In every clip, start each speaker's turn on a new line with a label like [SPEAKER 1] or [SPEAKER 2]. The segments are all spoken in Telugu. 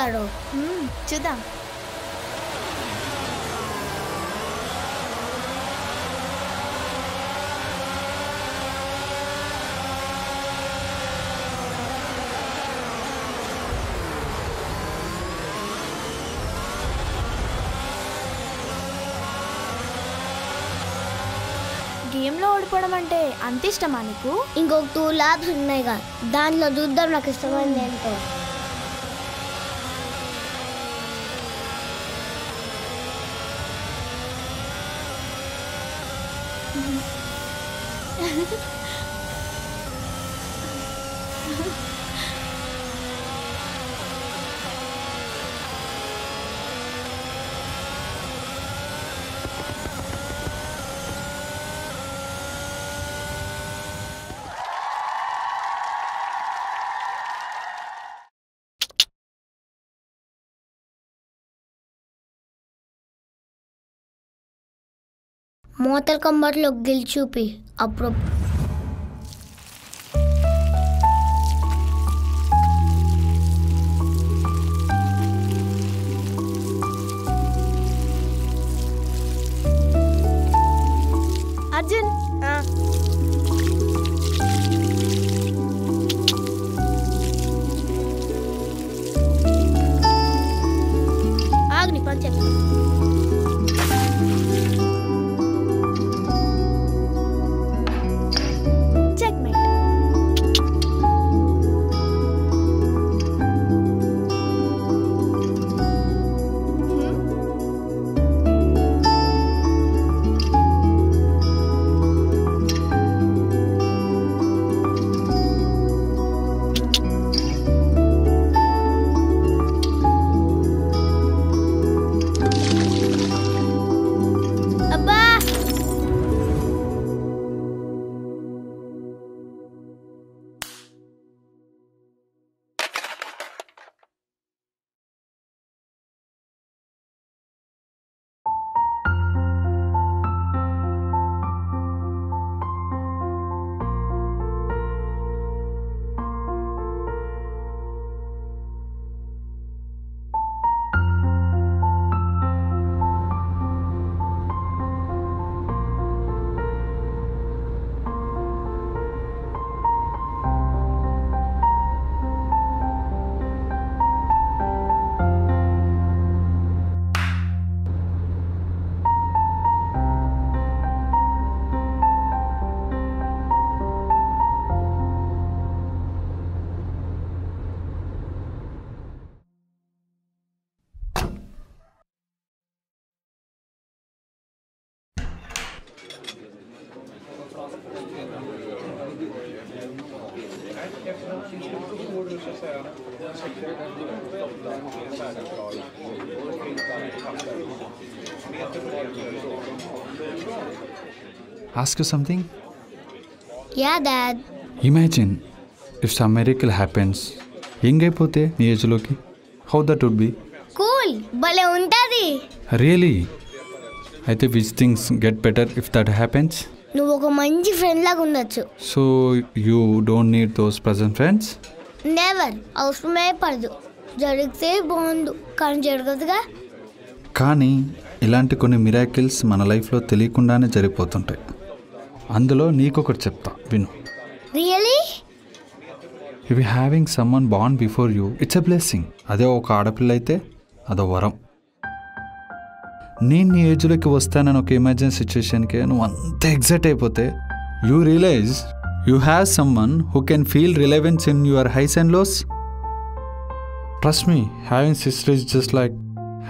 [SPEAKER 1] ఆడో
[SPEAKER 2] చూద్దాం. గేమ్లో ఓడిపోవడం అంటే అంత ఇష్టమా నీకు?
[SPEAKER 1] ఇంకొక 2 ల్యాబ్స్ ఉన్నాయి కదా, దాంట్లో చూద్దాం నాకు ఇష్టమైంది ఏంటో. మోతల్ కంబర్లో గెలిచూపి అప్పుడు
[SPEAKER 2] అర్జున్
[SPEAKER 1] ఆగ్ని పని చెప్తా.
[SPEAKER 3] Ask you something?
[SPEAKER 1] Yeah, Dad.
[SPEAKER 3] Imagine if some miracle happens. Young అయిపోతే నీ ఏజ్లోకి, how that would be?
[SPEAKER 1] Cool, భలే ఉంటుంది.
[SPEAKER 3] రియలీ? అయితే which things get better if that happens?
[SPEAKER 1] నువ్వు ఒక మంచి ఫ్రెండ్ లాగా ఉండొచ్చు.
[SPEAKER 3] So you don't need those present friends?
[SPEAKER 1] Never, అవసరమే పడదు. జరిగితే బాగుండు, కానీ జరగదుగా.
[SPEAKER 3] కానీ ఇలాంటి కొన్ని మిరాకిల్స్ మన లైఫ్లో తెలియకుండానే జరిగిపోతుంటాయి. అందులో నీకొకటి చెప్తా, విను.
[SPEAKER 1] రియలీ?
[SPEAKER 3] ఇవి having someone born before you, it's a blessing. అదే ఒక ఆడపిల్ల అయితే అదో వరం. నేను నీ ఏజ్లోకి వస్తానని ఒక ఎమర్జెన్సీ సిచ్యువేషన్కి నువ్వు అంత ఎగ్జైట్ అయిపోతే you realise you have someone who can feel relevance in your highs and lows. Trust me, having sister is just like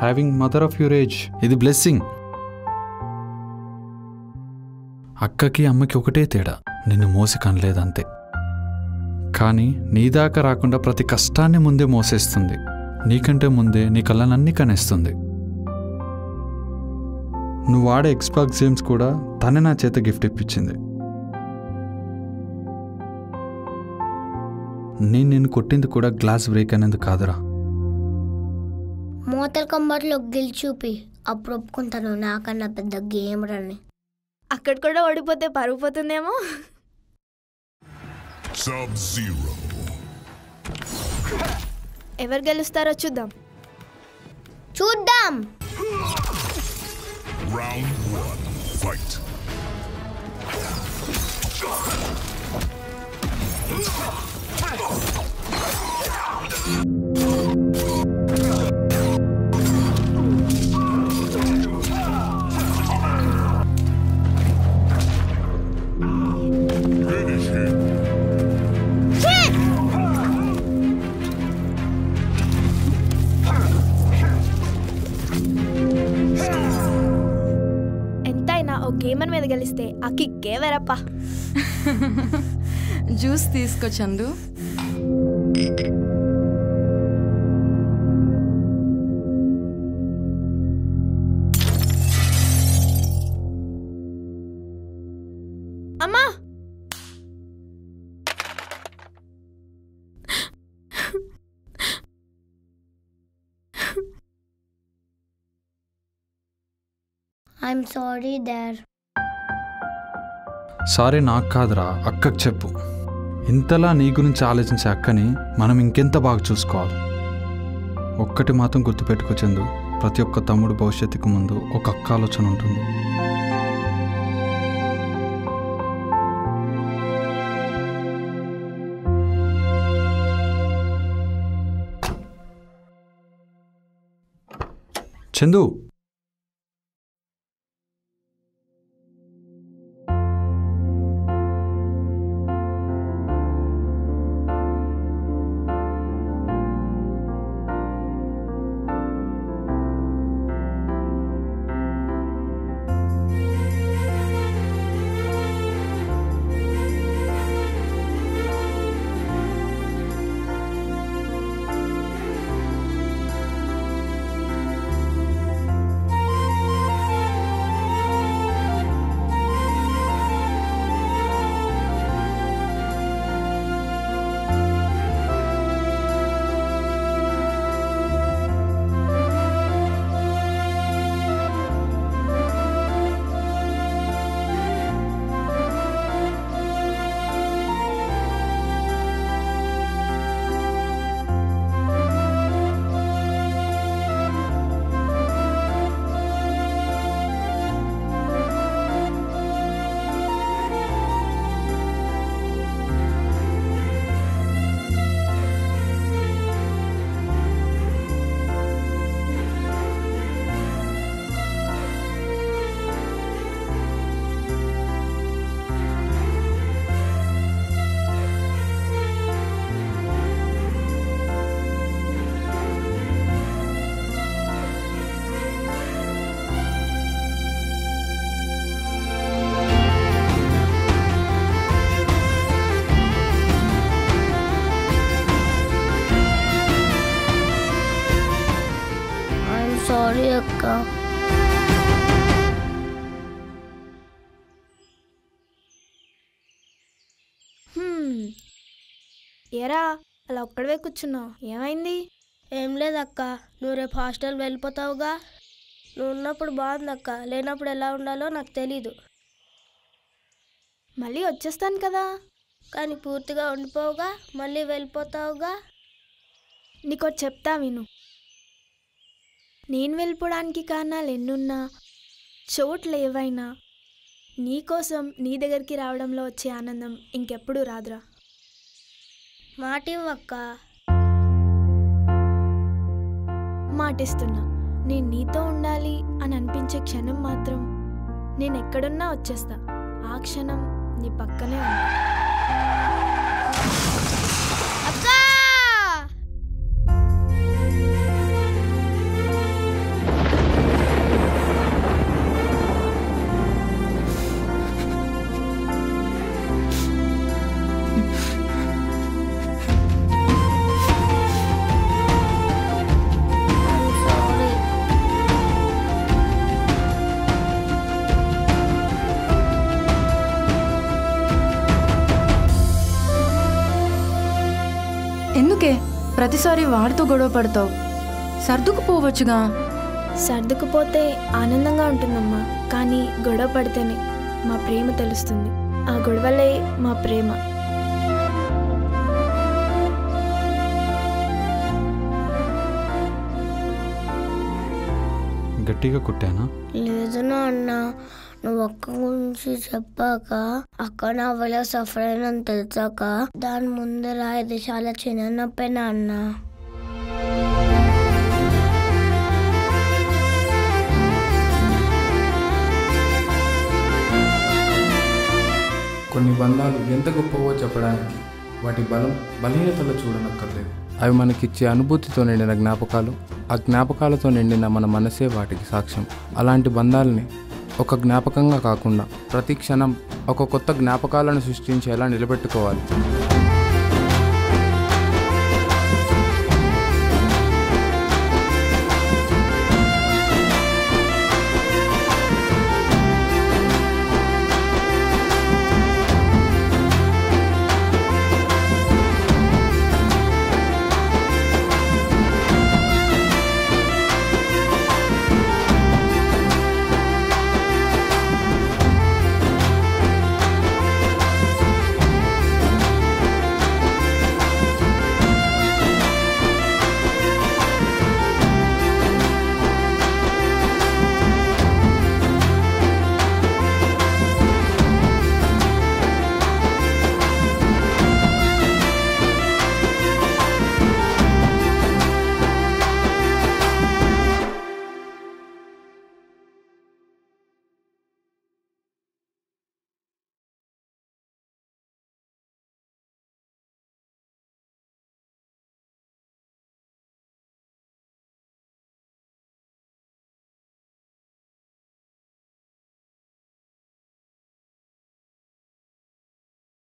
[SPEAKER 3] having mother of your age. ఇది బ్లెస్సింగ్. అక్కకి అమ్మకి ఒకటే తేడా, నిన్ను మోసి కనలేదంతే. కానీ నీ దాకా రాకుండా ప్రతి కష్టాన్ని ముందే మోసేస్తుంది. నీకంటే ముందే నీ కళ్ళనన్నీ కనేస్తుంది. నువ్వు వాడే ఎక్స్బాక్స్ గేమ్స్ కూడా తనే నా చేత గిఫ్ట్ ఇప్పించింది. నేను నిన్ను కొట్టింది కూడా గ్లాస్ బ్రేక్ అనేది కాదురా.
[SPEAKER 1] మోతల్ కంబర్లో గెలిచూపి అప్పుడు ఒప్పుకుంటాను నాకన్నా పెద్ద గేమ్ రని.
[SPEAKER 2] అక్కడ కూడా ఓడిపోతే పరుగు పోతుందేమో.
[SPEAKER 4] Sub-Zero.
[SPEAKER 2] ఎవరు గెలుస్తారో చూద్దాం.
[SPEAKER 1] చూద్దాం.
[SPEAKER 4] Round 1. Fight. Finish him.
[SPEAKER 2] ఎంతైనా ఓ గేమర్ మీద గెలిస్తే ఆ కిక్కే వేరప్ప.
[SPEAKER 5] జ్యూస్ తీసుకో చందు.
[SPEAKER 2] అమ్మా
[SPEAKER 1] ఐఎమ్ సారీ దేర్.
[SPEAKER 3] సారీ నాకు కాదురా, అక్కకు చెప్పు. ఇంతలా నీ గురించి ఆలోచించే అక్కని మనం ఇంకెంత బాగా చూసుకోవాలి. ఒక్కటి మాత్రం గుర్తుపెట్టుకో చందు, ప్రతి ఒక్క తమ్ముడు భవిష్యత్తుకు ముందు ఒక అక్క ఆలోచన ఉంటుంది. చందు,
[SPEAKER 1] సారీ అక్క.
[SPEAKER 2] ఏరా అలా ఒక్కడవే కూర్చున్నావు, ఏమైంది?
[SPEAKER 1] ఏం లేదక్క, నువ్వు రేపు హాస్టల్ వెళ్ళిపోతావుగా. నువ్వు ఉన్నప్పుడు బాగుందక్క, లేనప్పుడు ఎలా ఉండాలో నాకు తెలీదు.
[SPEAKER 2] మళ్ళీ వచ్చేస్తాను కదా.
[SPEAKER 1] కానీ పూర్తిగా ఉండిపోవుగా, మళ్ళీ వెళ్ళిపోతావుగా.
[SPEAKER 2] నీకో చెప్తా విను. నేను వెళ్ళిపోవడానికి కారణాలు ఎన్నున్నా, చోట్లు ఏవైనా, నీకోసం నీ దగ్గరికి రావడంలో వచ్చే ఆనందం ఇంకెప్పుడూ రాదురా.
[SPEAKER 1] మాటివ్వక్క.
[SPEAKER 2] మాటిస్తున్నా. నేను నీతో ఉండాలి అని అనిపించే క్షణం మాత్రం నేను ఎక్కడున్నా వచ్చేస్తా. ఆ క్షణం నీ పక్కనే ఉంటా.
[SPEAKER 5] ఎందుకే ప్రతిసారి వాడితో గొడవ పడతావు? సర్దుకుపోవచ్చుగా.
[SPEAKER 2] సర్దుకుపోతే ఆనందంగా ఉంటుందమ్మా, కానీ గొడవ పడితేనే మా ప్రేమ తెలుస్తుంది. ఆ గొడవలే మా ప్రేమ.
[SPEAKER 3] గట్టిగా కొట్టానా?
[SPEAKER 1] లేదు నాన్న, నువ్వు అక్క గురించి చెప్పాక అక్క నా వల్ల సఫర్ అయినని తెలిసాక దాని ముందర ఇది చాలా చిన్న నొప్పే నాన్న.
[SPEAKER 6] కొన్ని బంధాలు ఎంత గొప్పవో చెప్పడానికి వాటి బలహీనతలు చూడనక్కర్లేదు. అవి మనకిచ్చే అనుభూతితో నిండిన జ్ఞాపకాలు, ఆ జ్ఞాపకాలతో నిండిన మన మనసే వాటికి సాక్ష్యం. అలాంటి బంధాలని ఒక జ్ఞాపకంగా కాకుండా ప్రతి క్షణం ఒక కొత్త జ్ఞాపకాలను సృష్టించేలా నిలబెట్టుకోవాలి.